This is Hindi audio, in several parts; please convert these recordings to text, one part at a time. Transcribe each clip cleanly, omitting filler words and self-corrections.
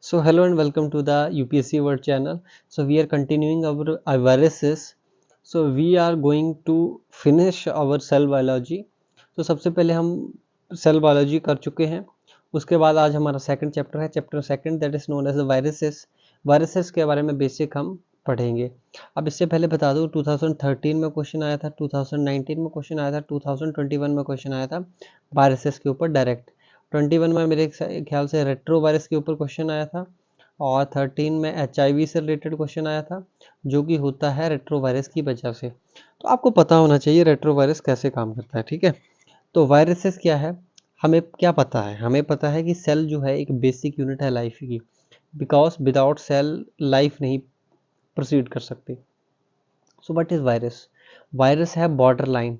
So hello and welcome to the UPSC World channel. So we are continuing our viruses. So we are going to finish our cell biology. तो सबसे पहले हम सेल बायोलॉजी कर चुके हैं. उसके बाद आज हमारा सेकंड चैप्टर है, chapter second, that is known as the viruses. Viruses के बारे में बेसिक हम पढ़ेंगे. अब इससे पहले बता दूं 2013 में क्वेश्चन आया था, 2019 में क्वेश्चन आया था, 2021 में क्वेश्चन आया था वायरसेस के ऊपर डायरेक्ट. 21 में मेरे ख्याल से रेट्रो वायरस के ऊपर क्वेश्चन आया था और 13 में HIV से रिलेटेड क्वेश्चन आया था जो कि होता है रेट्रो वायरस की वजह से. तो आपको पता होना चाहिए रेट्रो वायरस कैसे काम करता है. ठीक है, तो वायरसेस क्या है, हमें क्या पता है? हमें पता है कि सेल जो है एक बेसिक यूनिट है लाइफ की, बिकॉज विदाउट सेल लाइफ नहीं प्रोसीड कर सकती. So what is virus? Virus है बॉर्डर लाइन.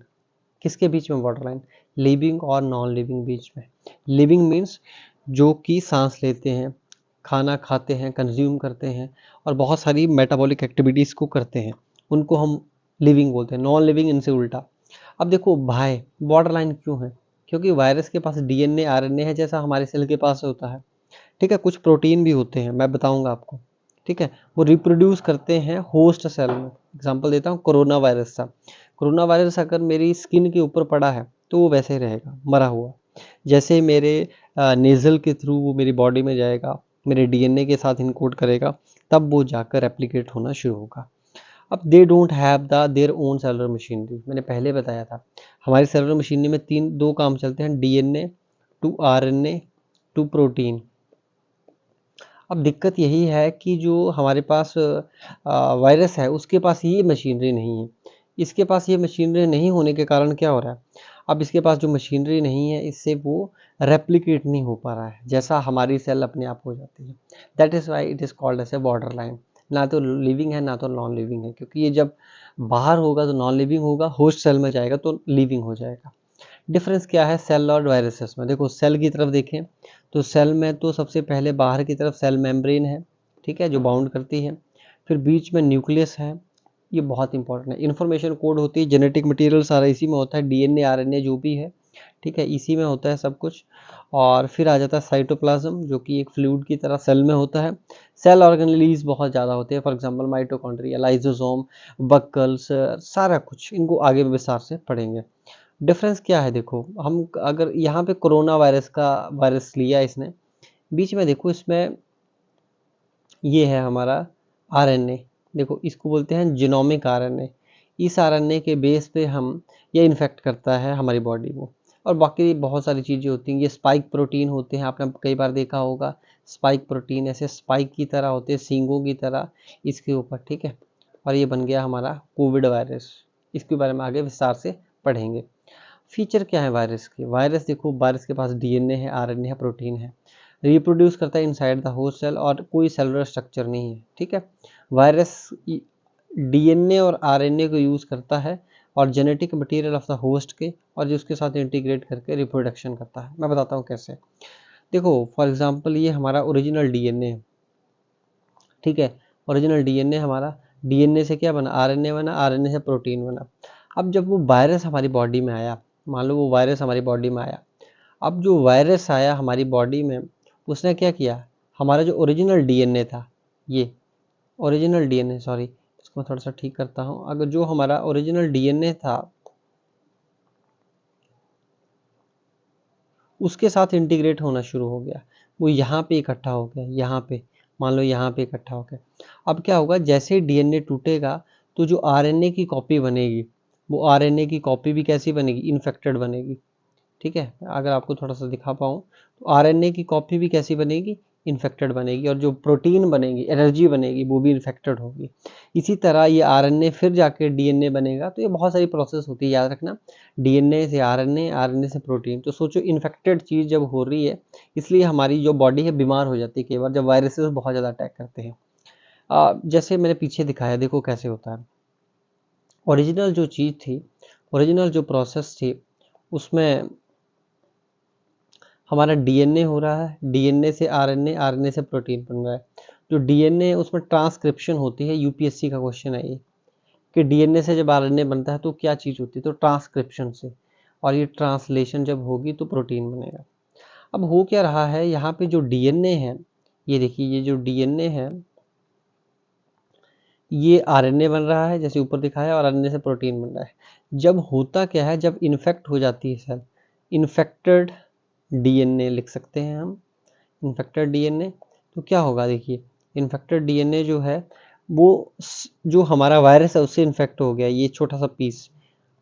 किसके बीच में बॉर्डर लाइन? लिविंग और नॉन लिविंग बीच में. लिविंग मीन्स जो कि सांस लेते हैं, खाना खाते हैं, कंज्यूम करते हैं और बहुत सारी मेटाबॉलिक एक्टिविटीज़ को करते हैं, उनको हम लिविंग बोलते हैं. नॉन लिविंग इनसे उल्टा. अब देखो भाई, बॉर्डर लाइन क्यों है? क्योंकि वायरस के पास DNA RNA है जैसा हमारे सेल के पास होता है. ठीक है, कुछ प्रोटीन भी होते हैं, मैं बताऊंगा आपको. ठीक है, वो रिप्रोड्यूस करते हैं होस्ट सेल में. एग्जांपल देता हूँ, कोरोना वायरस था. कोरोना वायरस अगर मेरी स्किन के ऊपर पड़ा है तो वो वैसे ही रहेगा, मरा हुआ. जैसे मेरे नेज़ल के थ्रू वो मेरी बॉडी में जाएगा, मेरे DNA के साथ इनकोड करेगा, तब वो जाकर रेप्लिकेट होना शुरू होगा. अब they don't have the their own cellular machinery. मैंने पहले बताया था हमारी सेलुलर मशीनरी में दो काम चलते हैं, DNA to RNA to protein. अब दिक्कत यही है कि जो हमारे पास वायरस है उसके पास ये मशीनरी नहीं है. इसके पास ये मशीनरी नहीं होने के कारण क्या हो रहा है, अब इसके पास जो मशीनरी नहीं है इससे वो रेप्लिकेट नहीं हो पा रहा है जैसा हमारी सेल अपने आप हो जाती है. That is why it is called as a border line. ना तो लिविंग है ना तो नॉन लिविंग है, क्योंकि ये जब बाहर होगा तो नॉन लिविंग होगा, होस्ट सेल में जाएगा तो लिविंग हो जाएगा. डिफरेंस क्या है सेल और वायरसेस में? देखो सेल की तरफ देखें तो सेल में तो सबसे पहले बाहर की तरफ सेल मेम्ब्रेन है, ठीक है, जो बाउंड करती है. फिर बीच में न्यूक्लियस है, ये बहुत इंपॉर्टेंट है. इन्फॉर्मेशन कोड होती है, जेनेटिक मटेरियल सारा इसी में होता है, DNA RNA जो भी है, ठीक है, इसी में होता है सब कुछ. और फिर आ जाता है साइटोप्लाज्म जो कि एक फ्लूइड की तरह सेल में होता है. सेल ऑर्गेनेलीज बहुत ज़्यादा होते हैं, फॉर एग्जांपल माइटोकॉन्ड्रिया, लाइसोसोम, बक्कल्स, सारा कुछ. इनको आगे विस्तार से पढ़ेंगे. डिफरेंस क्या है देखो, हम अगर यहाँ पे कोरोना वायरस का वायरस लिया इसने, बीच में देखो इसमें ये है हमारा RNA. देखो इसको बोलते हैं जीनोमिक RNA. इस RNA के बेस पे हम ये इन्फेक्ट करता है हमारी बॉडी को. और बाकी बहुत सारी चीज़ें होती हैं. ये स्पाइक प्रोटीन होते हैं, आपने कई बार देखा होगा. स्पाइक प्रोटीन ऐसे स्पाइक की तरह होते हैं, सींगों की तरह इसके ऊपर. ठीक है, और ये बन गया हमारा कोविड वायरस. इसके बारे में आगे विस्तार से पढ़ेंगे. फीचर क्या है वायरस के? वायरस देखो, वायरस के पास DNA है, RNA है, प्रोटीन है, रिप्रोड्यूस करता है इनसाइड द होस्ट सेल और कोई सेलुलर स्ट्रक्चर नहीं है. ठीक है, वायरस DNA और RNA को यूज़ करता है और genetic material of the host के, और जो उसके साथ इंटीग्रेट करके रिप्रोडक्शन करता है. मैं बताता हूँ कैसे. देखो फॉर एग्जांपल ये हमारा ओरिजिनल DNA है. ठीक है, ओरिजिनल DNA हमारा, DNA से क्या बना? RNA बना, RNA से प्रोटीन बना. अब जब वो वायरस हमारी बॉडी में आया, मान लो वो वायरस हमारी बॉडी में आया, अब जो वायरस आया हमारी बॉडी में, उसने क्या किया, हमारा जो ओरिजिनल DNA था, ये ओरिजिनल DNA, सॉरी इसको मैं थोड़ा सा ठीक करता हूँ. अगर जो हमारा ओरिजिनल DNA था उसके साथ इंटीग्रेट होना शुरू हो गया. वो यहाँ पे इकट्ठा हो गया, यहाँ पे मान लो यहाँ पे इकट्ठा हो गया. अब क्या होगा, जैसे ही DNA टूटेगा तो जो RNA की कॉपी बनेगी, वो RNA की कॉपी भी कैसी बनेगी? इन्फेक्टेड बनेगी. ठीक है, अगर आपको थोड़ा सा दिखा पाऊँ तो RNA की कॉपी भी कैसी बनेगी? इन्फेक्टेड बनेगी. और जो प्रोटीन बनेगी, एनर्जी बनेगी, वो भी इन्फेक्टेड होगी. इसी तरह ये RNA फिर जाके DNA बनेगा. तो ये बहुत सारी प्रोसेस होती है, याद रखना. DNA से RNA, RNA से प्रोटीन. तो सोचो इन्फेक्टेड चीज़ जब हो रही है, इसलिए हमारी जो बॉडी है बीमार हो जाती है कई बार जब वायरसेस बहुत ज़्यादा अटैक करते हैं. जैसे मैंने पीछे दिखाया, देखो कैसे होता है. ओरिजिनल जो चीज़ थी, ओरिजिनल जो प्रोसेस थी, उसमें हमारा DNA हो रहा है, DNA से RNA, RNA से प्रोटीन बन रहा है. जो DNA उसमें ट्रांसक्रिप्शन होती है, UPSC का क्वेश्चन है ये, कि DNA से जब RNA बनता है तो क्या चीज़ होती है? तो ट्रांसक्रिप्शन से. और ये ट्रांसलेशन जब होगी तो प्रोटीन बनेगा. अब हो क्या रहा है, यहाँ पे जो DNA है ये देखिए ये जो डीएनए है ये आरएनए बन रहा है जैसे ऊपर दिखाया, और आरएनए से प्रोटीन बन रहा है। जब होता क्या है, जब इन्फेक्ट हो जाती है सेल, इन्फेक्टेड डीएनए लिख सकते हैं हम, इन्फेक्टेड डीएनए। तो क्या होगा देखिए, इन्फेक्टेड डीएनए जो है वो जो हमारा वायरस है उससे इन्फेक्ट हो गया, ये छोटा सा पीस,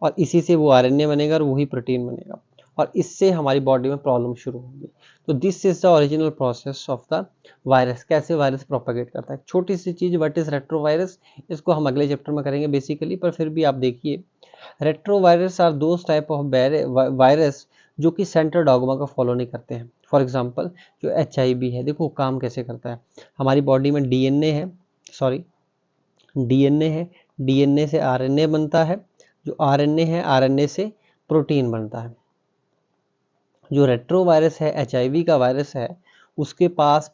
और इसी से वो आरएनए बनेगा और वही प्रोटीन बनेगा, और इससे हमारी बॉडी में प्रॉब्लम शुरू होगी। तो this is the original process of the virus. कैसे वायरस प्रोपेगेट करता है, छोटी सी चीज, व्हाट इज रेट्रोवायरस, इसको हम अगले चैप्टर में करेंगे बेसिकली, पर फिर भी आप देखिए retrovirus are those type of virus जो कि सेंट्रल डॉगमा को फॉलो नहीं करते हैं। फॉर एग्जांपल जो HIV है, देखो काम कैसे करता है। हमारी बॉडी में डीएनए है, सॉरी डीएनए है, डीएनए से आरएनए बनता है, जो आरएनए है आरएनए से प्रोटीन बनता है। जो रेट्रोवायरस है, HIV का वायरस है, उसके पास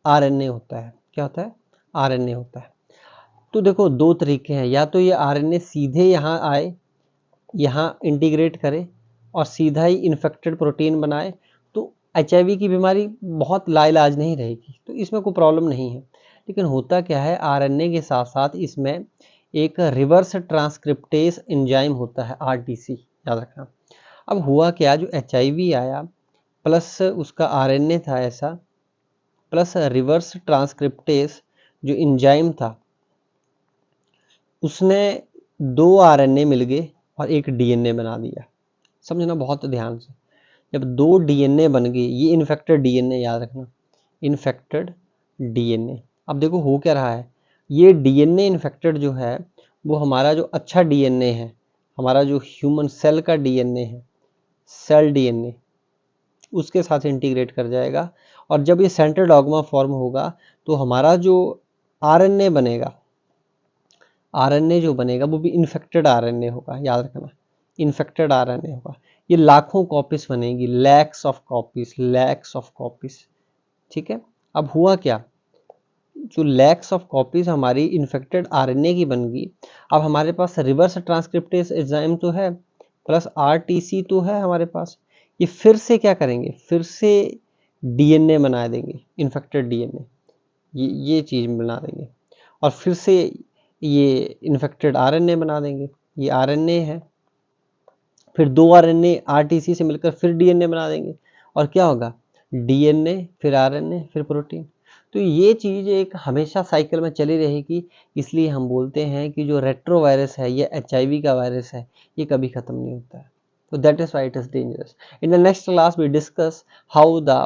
आरएनए होता है। क्या होता है, आरएनए होता है। तो देखो दो तरीके हैं, या तो ये आरएनए सीधे यहाँ आए, यहाँ इंटीग्रेट करे और सीधा ही इन्फेक्टेड प्रोटीन बनाए, तो HIV की बीमारी बहुत लाइलाज नहीं रहेगी, तो इसमें कोई प्रॉब्लम नहीं है। लेकिन होता क्या है, आरएनए के साथ साथ इसमें एक रिवर्स ट्रांसक्रिप्टेस एंजाइम होता है, RTC, याद रखना। अब हुआ क्या, जो HIV आया प्लस उसका आरएनए था ऐसा, प्लस रिवर्स ट्रांसक्रिप्टेस जो एंजाइम था, उसने दो आरएनए मिल गए और एक डीएनए बना दिया। समझना बहुत ध्यान से, जब दो डीएनए बन गए, ये इन्फेक्टेड डीएनए, याद रखना, इन्फेक्टेड डीएनए। अब देखो हो क्या रहा है, ये डीएनए इन्फेक्टेड जो है वो हमारा जो अच्छा डीएनए है, हमारा जो ह्यूमन सेल का डीएनए है, सेल डीएनए, उसके साथ इंटीग्रेट कर जाएगा। और जब ये सेंट्रल डॉगमा फॉर्म होगा तो हमारा जो आरएनए बनेगा, आरएनए जो बनेगा वो भी इन्फेक्टेड आरएनए होगा, याद रखना, इन्फेक्टेड आरएनए होगा। ये लाखों कॉपीज बनेगी, lakhs of copies, lakhs of copies, ठीक है। अब हुआ क्या, जो लैक्स ऑफ कॉपीज हमारी इन्फेक्टेड आरएनए की बन गई, अब हमारे पास रिवर्स ट्रांसक्रिप्टेस एंजाइम तो है, प्लस आरटीसी तो है हमारे पास। ये फिर से क्या करेंगे, फिर से डीएनए बना देंगे, इन्फेक्टेड डीएनए, ये चीज बना देंगे, और फिर से ये इन्फेक्टेड आरएनए बना देंगे। ये आरएनए है, फिर दो आरएनए आरटीसी से मिलकर फिर डीएनए बना देंगे, और क्या होगा, डीएनए फिर आरएनए फिर प्रोटीन। तो ये चीज एक हमेशा साइकिल में चली रहेगी। इसलिए हम बोलते हैं कि जो रेट्रोवायरस है, ये HIV का वायरस है, ये कभी खत्म नहीं होता है। So that is why it is dangerous. In the next class we discuss how the